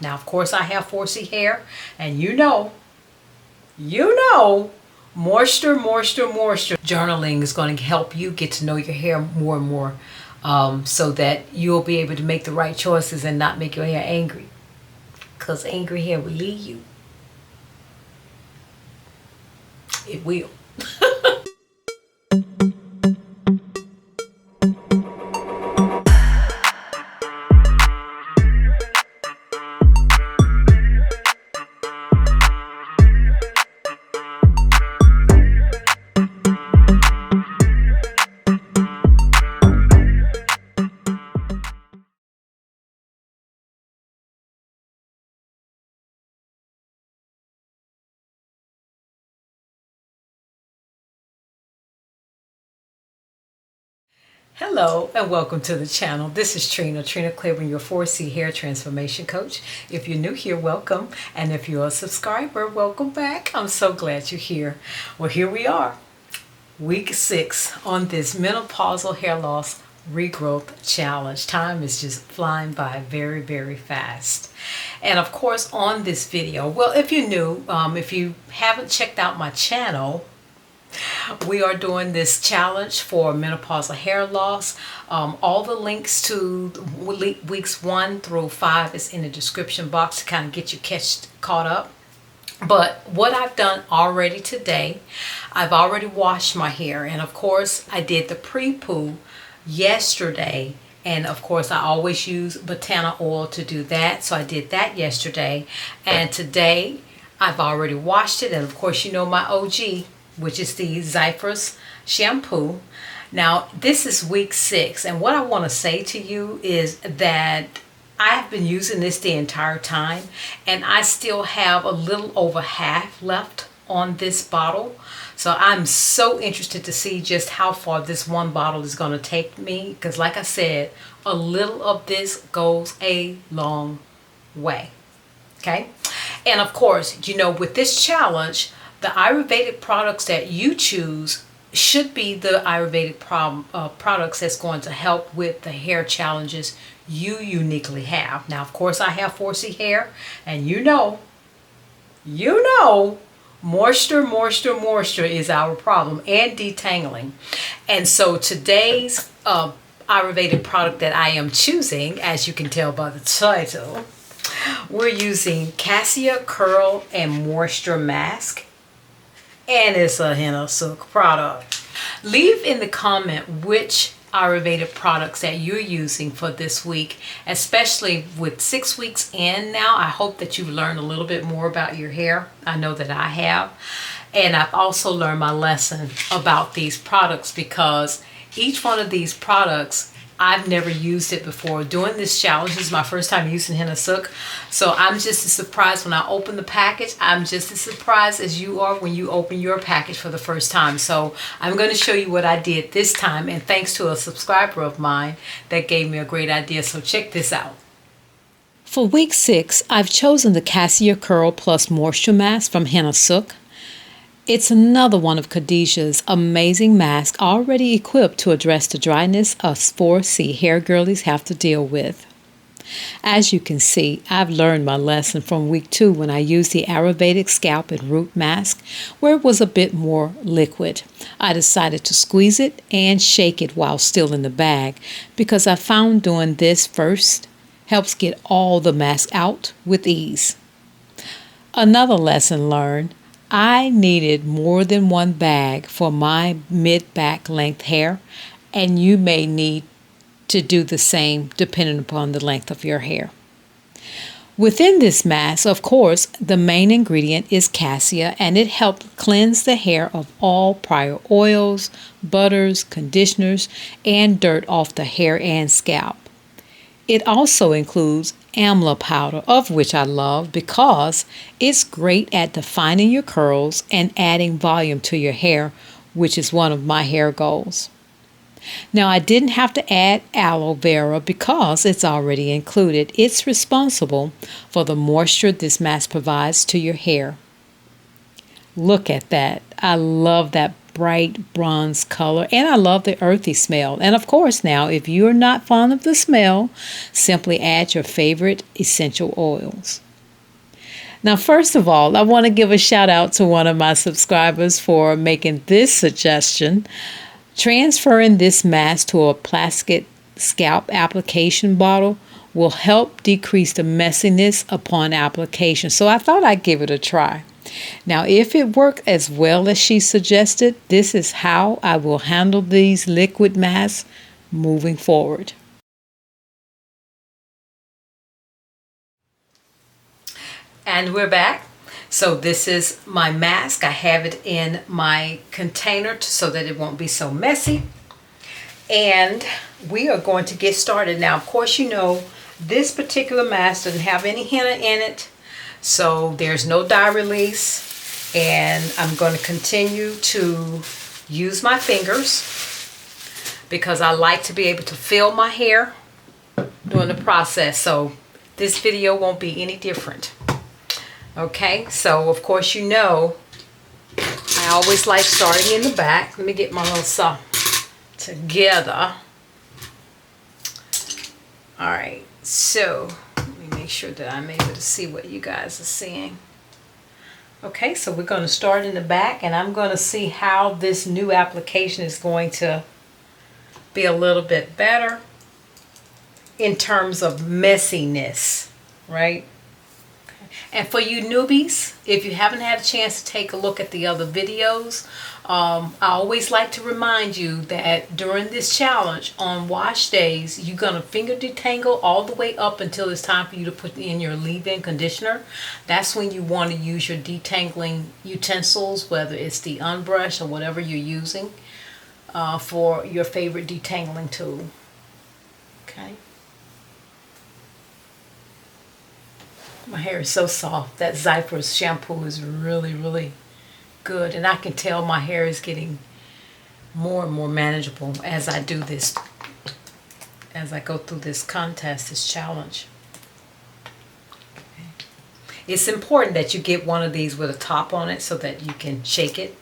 Now, of course, I have 4C hair, and moisture journaling is going to help you get to know your hair more and more, so that you'll be able to make the right choices and not make your hair angry, because angry hair will leave you. It will. Hello and welcome to the channel. This is Trina Claiborne, your 4C hair transformation coach. If you're new here, welcome. And if you're a subscriber, welcome back. I'm so glad you're here. Well, here we are, week 6 on this menopausal hair loss regrowth challenge. Time is just flying by very, very fast. And of course, on this video, well, if you're new, if you haven't checked out my channel, we are doing this challenge for menopausal hair loss. All the links to weeks 1 through 5 is in the description box to kind of get you caught up. But what I've done already today, I've already washed my hair, and of course I did the pre-poo yesterday. And of course I always use banana oil to do that, so I did that yesterday. And today I've already washed it, and of course you know my OG, which is the Zyphus shampoo. Now, this is week 6, and what I want to say to you is that I have been using this the entire time, and I still have a little over half left on this bottle. So I'm so interested to see just how far this one bottle is going to take me, because like I said, a little of this goes a long way. Okay? And of course, you know, with this challenge, the Ayurvedic products that you choose should be the Ayurvedic products that's going to help with the hair challenges you uniquely have. Now, of course, I have 4C hair, and you know, moisture is our problem, and detangling. And so today's Ayurvedic product that I am choosing, as you can tell by the title, we're using Cassia Curl and Moisture Mask. And it's a Henna Sooq product. Leave in the comment which Ayurvedic products that you're using for this week, especially with 6 weeks in now. I hope that you've learned a little bit more about your hair. I know that I have. And I've also learned my lesson about these products, because each one of these products, I've never used it before. Doing this challenge is my first time using Henna Sooq. So I'm just as surprised when I open the package. I'm just as surprised as you are when you open your package for the first time. So I'm going to show you what I did this time, and thanks to a subscriber of mine that gave me a great idea. So check this out. For week 6, I've chosen the Cassia Curl Plus Moisture Mask from Henna Sooq. It's another one of Khadijah's amazing masks, already equipped to address the dryness us 4C hair girlies have to deal with. As you can see, I've learned my lesson from week 2 when I used the Ayurvedic scalp and root mask, where it was a bit more liquid. I decided to squeeze it and shake it while still in the bag, because I found doing this first helps get all the mask out with ease. Another lesson learned: I needed more than one bag for my mid-back length hair, and you may need to do the same depending upon the length of your hair. Within this mask, of course, the main ingredient is cassia, and it helps cleanse the hair of all prior oils, butters, conditioners, and dirt off the hair and scalp. It also includes amla powder, of which I love because it's great at defining your curls and adding volume to your hair, which is one of my hair goals. Now, I didn't have to add aloe vera because it's already included. It's responsible for the moisture this mask provides to your hair. Look at that. I love that bright bronze color, and I love the earthy smell. And of course, now, if you're not fond of the smell, simply add your favorite essential oils. Now, first of all, I want to give a shout out to one of my subscribers for making this suggestion. Transferring this mask to a plastic scalp application bottle will help decrease the messiness upon application. So I thought I'd give it a try. Now, if it worked as well as she suggested, this is how I will handle these liquid masks moving forward. And we're back. So this is my mask. I have it in my container so that it won't be so messy. And we are going to get started. Now, of course, you know, this particular mask doesn't have any henna in it. So there's no dye release. And I'm going to continue to use my fingers because I like to be able to feel my hair during the process. So this video won't be any different. Okay, so of course you know I always like starting in the back. Let me get my little saw together. Alright, so let me make sure that I'm able to see what you guys are seeing. Okay, so we're going to start in the back, and I'm going to see how this new application is going to be a little bit better in terms of messiness, right? And for you newbies, if you haven't had a chance to take a look at the other videos, I always like to remind you that during this challenge on wash days, you're going to finger detangle all the way up until it's time for you to put in your leave-in conditioner. That's when you want to use your detangling utensils, whether it's the unbrush or whatever you're using for your favorite detangling tool. Okay. My hair is so soft. That Zypher's shampoo is really, really good. And I can tell my hair is getting more and more manageable as I do this, as I go through this contest, this challenge. Okay. It's important that you get one of these with a top on it so that you can shake it.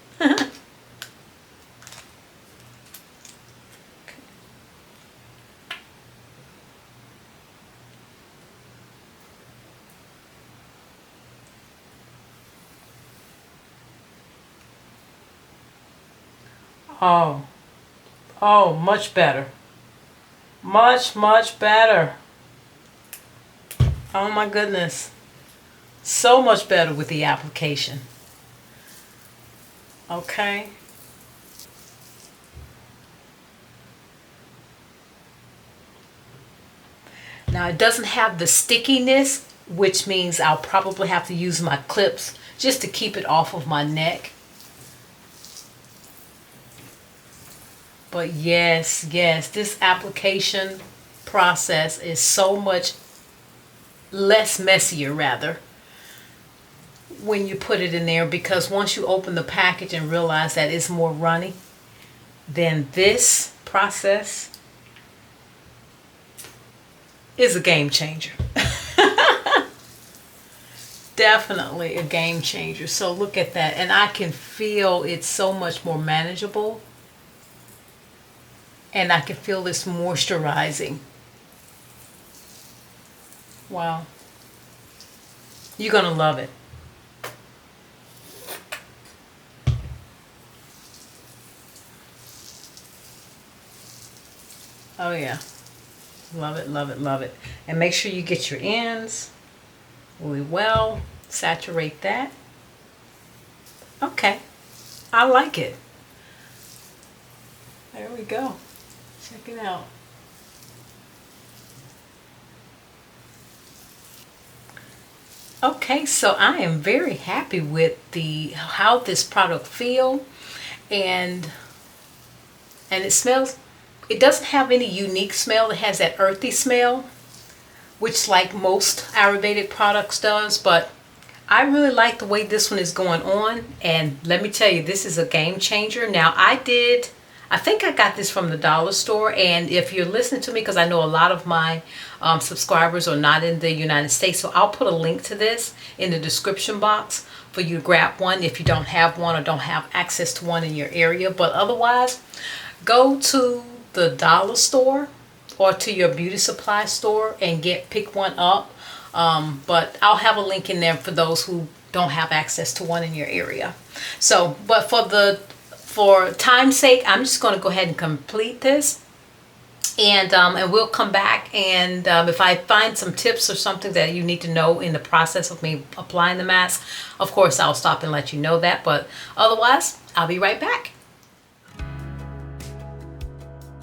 Oh, much better. Much better. Oh my goodness. So much better with the application. Okay. Now it doesn't have the stickiness, which means I'll probably have to use my clips just to keep it off of my neck. But yes, this application process is so much less messier, rather, when you put it in there, because once you open the package and realize that it's more runny, then this process is a game changer. Definitely a game changer. So look at that. And I can feel it's so much more manageable. And I can feel this moisturizing. Wow. You're going to love it. Oh yeah. Love it, love it, love it. And make sure you get your ends really well. Saturate that. Okay. I like it. There we go. Check it out. Okay, so I am very happy with how this product feels, and it smells. It doesn't have any unique smell. It has that earthy smell, which like most Ayurvedic products does, but I really like the way this one is going on. And let me tell you, this is a game changer. Now I I think I got this from the dollar store, and if you're listening to me, because I know a lot of my subscribers are not in the United States, so I'll put a link to this in the description box for you to grab one if you don't have one or don't have access to one in your area. But otherwise, go to the dollar store or to your beauty supply store and pick one up. But I'll have a link in there for those who don't have access to one in your area. So, but for time's sake, I'm just going to go ahead and complete this, and we'll come back, and if I find some tips or something that you need to know in the process of me applying the mask, of course I'll stop and let you know that. But otherwise, I'll be right back.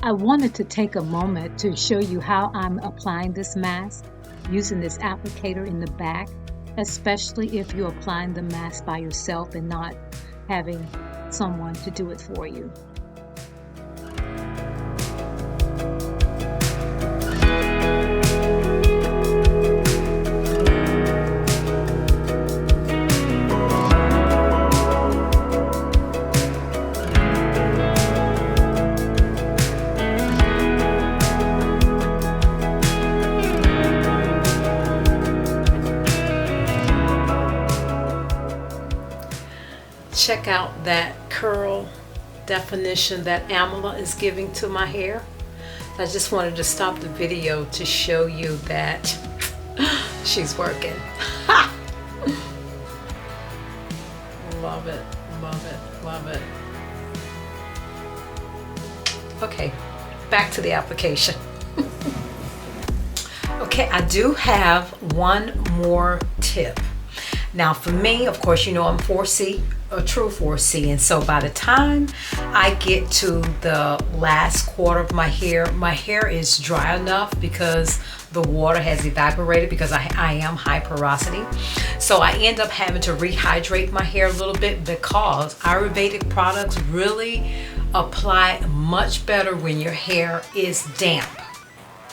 I wanted to take a moment to show you how I'm applying this mask using this applicator in the back, especially if you're applying the mask by yourself and not having someone to do it for you. Check out that curl definition that Amala is giving to my hair. I just wanted to stop the video to show you that she's working. Love it, love it, love it. Okay, back to the application. Okay, I do have one more tip. Now for me, of course, you know I'm 4C, a true 4C, and so by the time I get to the last quarter of my hair is dry enough because the water has evaporated, because I am high porosity. So I end up having to rehydrate my hair a little bit, because Ayurvedic products really apply much better when your hair is damp,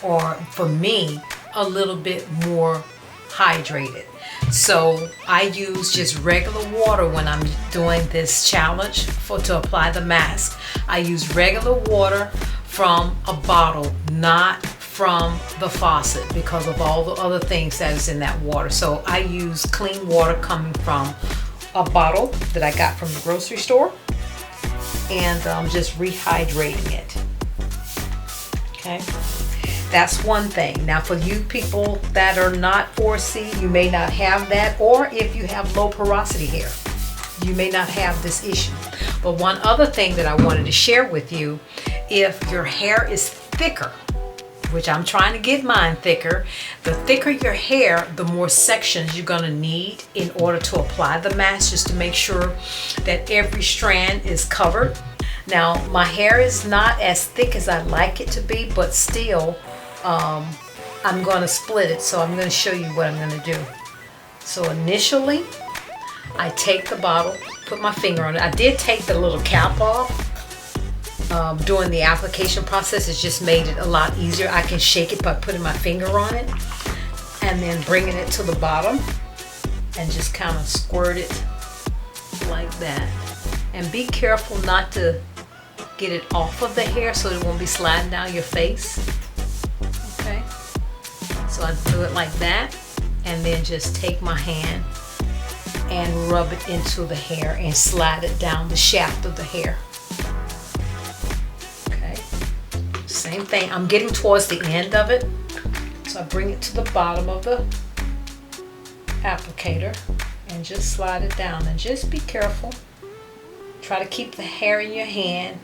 or for me, a little bit more hydrated. So I use just regular water when I'm doing this challenge to apply the mask. I use regular water from a bottle, not from the faucet, because of all the other things that is in that water. So I use clean water coming from a bottle that I got from the grocery store, and I'm just rehydrating it. Okay. That's one thing. Now for you people that are not 4C, you may not have that, or if you have low porosity hair, you may not have this issue. But one other thing that I wanted to share with you, if your hair is thicker, which I'm trying to get mine thicker, the thicker your hair, the more sections you're gonna need in order to apply the mask, just to make sure that every strand is covered. Now my hair is not as thick as I'd like it to be, but still, I'm going to split it, so I'm going to show you what I'm going to do. So initially, I take the bottle, put my finger on it. I did take the little cap off during the application process. It's just made it a lot easier. I can shake it by putting my finger on it, and then bringing it to the bottom, and just kind of squirt it like that. And be careful not to get it off of the hair so it won't be sliding down your face. Okay, so I do it like that, and then just take my hand and rub it into the hair and slide it down the shaft of the hair. Okay, same thing. I'm getting towards the end of it, so I bring it to the bottom of the applicator and just slide it down, and just be careful. Try to keep the hair in your hand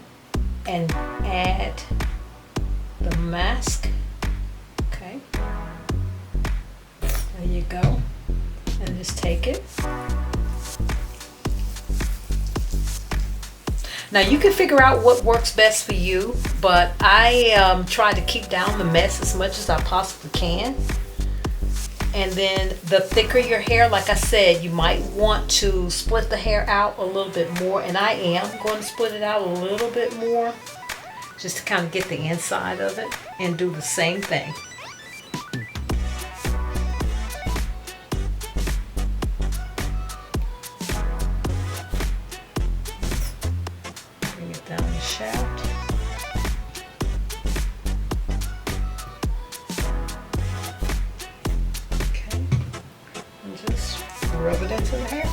and add the mask. Okay, there you go, and just take it. Now you can figure out what works best for you, but I try to keep down the mess as much as I possibly can. And then the thicker your hair, like I said, you might want to split the hair out a little bit more, and I am going to split it out a little bit more just to kind of get the inside of it, and do the same thing. Bring it down the shaft. rub it into the hair.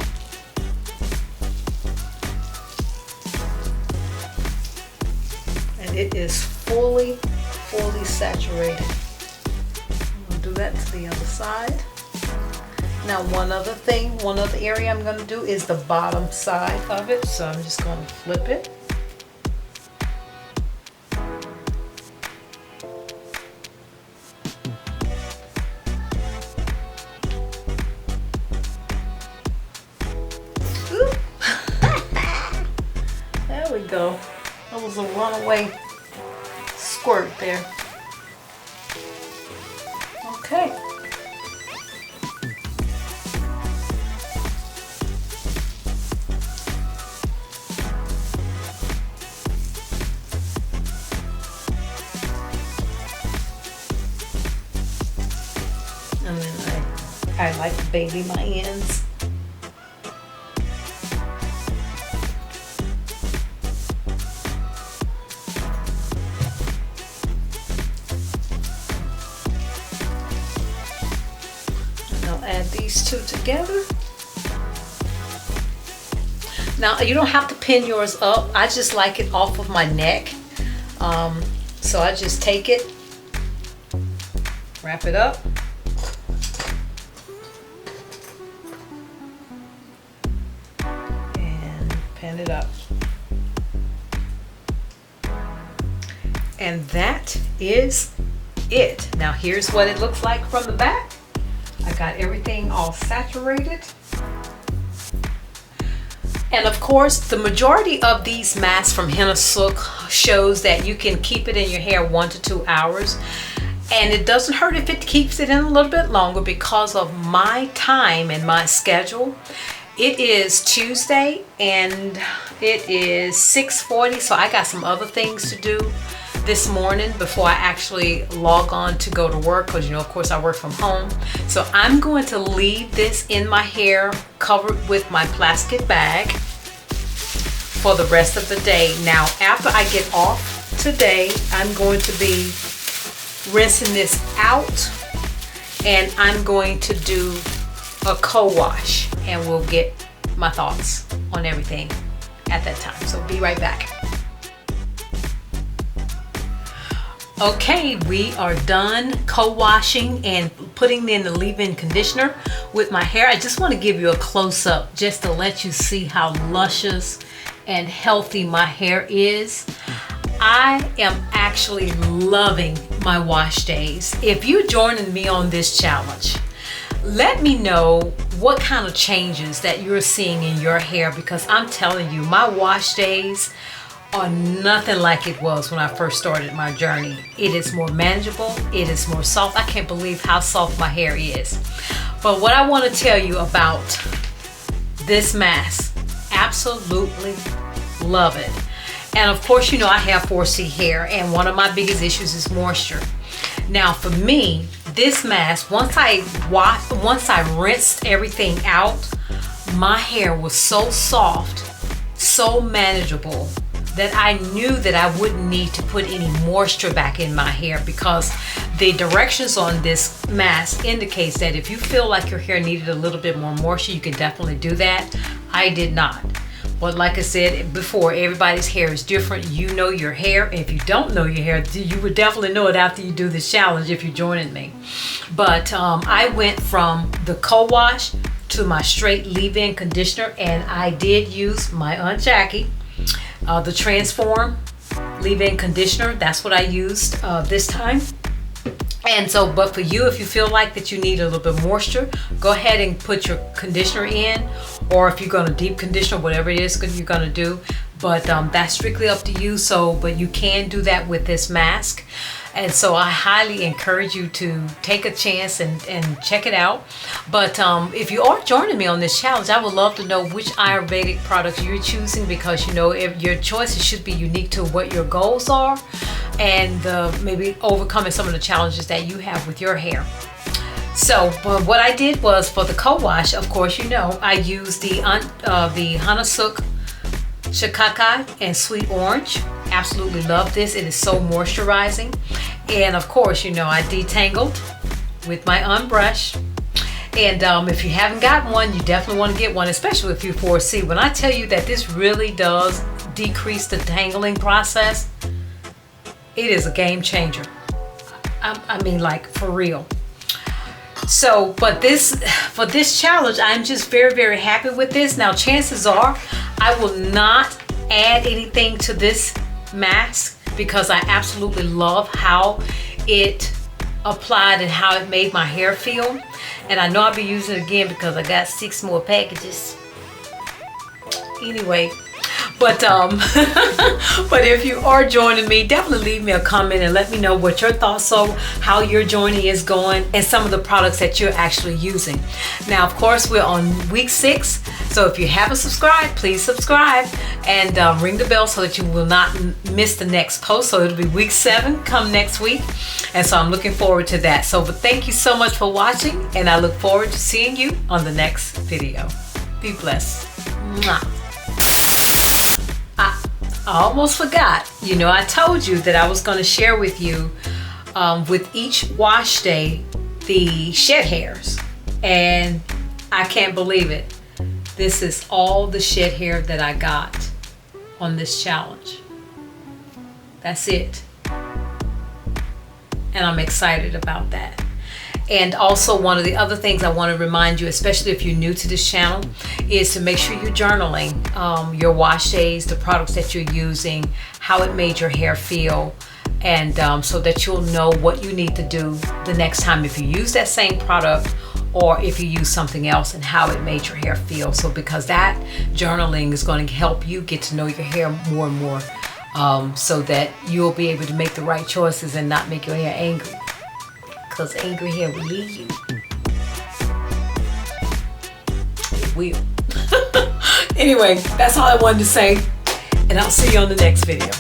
And it is fully saturated. I'm gonna do that to the other side. Now one other area I'm gonna do is the bottom side of it. So I'm just gonna flip it. There we go. That was a runaway squirt there. Okay. And then I like to baby my ends. Add these two together. Now you don't have to pin yours up. I just like it off of my neck. So I just take it, wrap it up, and pin it up. And that is it. Now here's what it looks like from the back. I got everything all saturated. And of course, the majority of these masks from Henna Sooq shows that you can keep it in your hair 1 to 2 hours. And it doesn't hurt if it keeps it in a little bit longer because of my time and my schedule. It is Tuesday and it is 6:40, so I got some other things to do this morning before I actually log on to go to work, because of course I work from home. So I'm going to leave this in my hair covered with my plastic bag for the rest of the day. Now after I get off today, I'm going to be rinsing this out and I'm going to do a co-wash and we'll get my thoughts on everything at that time. So be right back. Okay, we are done co-washing and putting in the leave-in conditioner with my hair. I just want to give you a close-up just to let you see how luscious and healthy my hair is. I am actually loving my wash days. If you're joining me on this challenge, let me know what kind of changes that you're seeing in your hair, because I'm telling you, my wash days are nothing like it was when I first started my journey. It is more manageable, it is more soft. I can't believe how soft my hair is. But what I want to tell you about this mask, absolutely love it. And of course, I have 4C hair and one of my biggest issues is moisture. Now for me, this mask, once I rinsed everything out, my hair was so soft, so manageable, that I knew that I wouldn't need to put any moisture back in my hair, because the directions on this mask indicates that if you feel like your hair needed a little bit more moisture, you can definitely do that. I did not. But like I said before, everybody's hair is different. You know your hair. If you don't know your hair, you would definitely know it after you do this challenge if you're joining me. But I went from the co-wash to my straight leave-in conditioner, and I did use my Aunt Jackie, the Transform leave-in conditioner. That's what I used this time. And so, but for you, if you feel like that you need a little bit of moisture, go ahead and put your conditioner in, or if you're going to deep conditioner, whatever it is you're going to do. But that's strictly up to you. So, but you can do that with this mask. And so I highly encourage you to take a chance and check it out. But if you are joining me on this challenge, I would love to know which Ayurvedic products you're choosing, because your choices should be unique to what your goals are, and maybe overcoming some of the challenges that you have with your hair. So what I did was, for the co-wash, of course, I used the Henna Sooq Shikakai and Sweet Orange. Absolutely love this. It is so moisturizing. And of course, I detangled with my unbrush. And if you haven't gotten one, you definitely want to get one, especially if you 4C. When I tell you that this really does decrease the tangling process, it is a game changer. I mean, like, for real. So, but for this challenge, I'm just very, very happy with this. Now, chances are I will not add anything to this mask because I absolutely love how it applied and how it made my hair feel. And I know I'll be using it again because I got 6 more packages. Anyway, but but if you are joining me, definitely leave me a comment and let me know what your thoughts are, how your journey is going, and some of the products that you're actually using. Now, of course, we're on week 6, so if you haven't subscribed, please subscribe and ring the bell so that you will not miss the next post. So it'll be week 7 come next week, and so I'm looking forward to that. So, but thank you so much for watching, and I look forward to seeing you on the next video. Be blessed. Mwah. I almost forgot. You know, I told you that I was going to share with you with each wash day the shed hairs, and I can't believe it. This is all the shed hair that I got on this challenge. That's it. And I'm excited about that. And also, one of the other things I want to remind you, especially if you're new to this channel, is to make sure you're journaling your wash days, the products that you're using, how it made your hair feel, and so that you'll know what you need to do the next time if you use that same product or if you use something else, and how it made your hair feel. So because that journaling is going to help you get to know your hair more and more, so that you'll be able to make the right choices and not make your hair angry. Because angry hair will leave you. It will. Anyway, that's all I wanted to say. And I'll see you on the next video.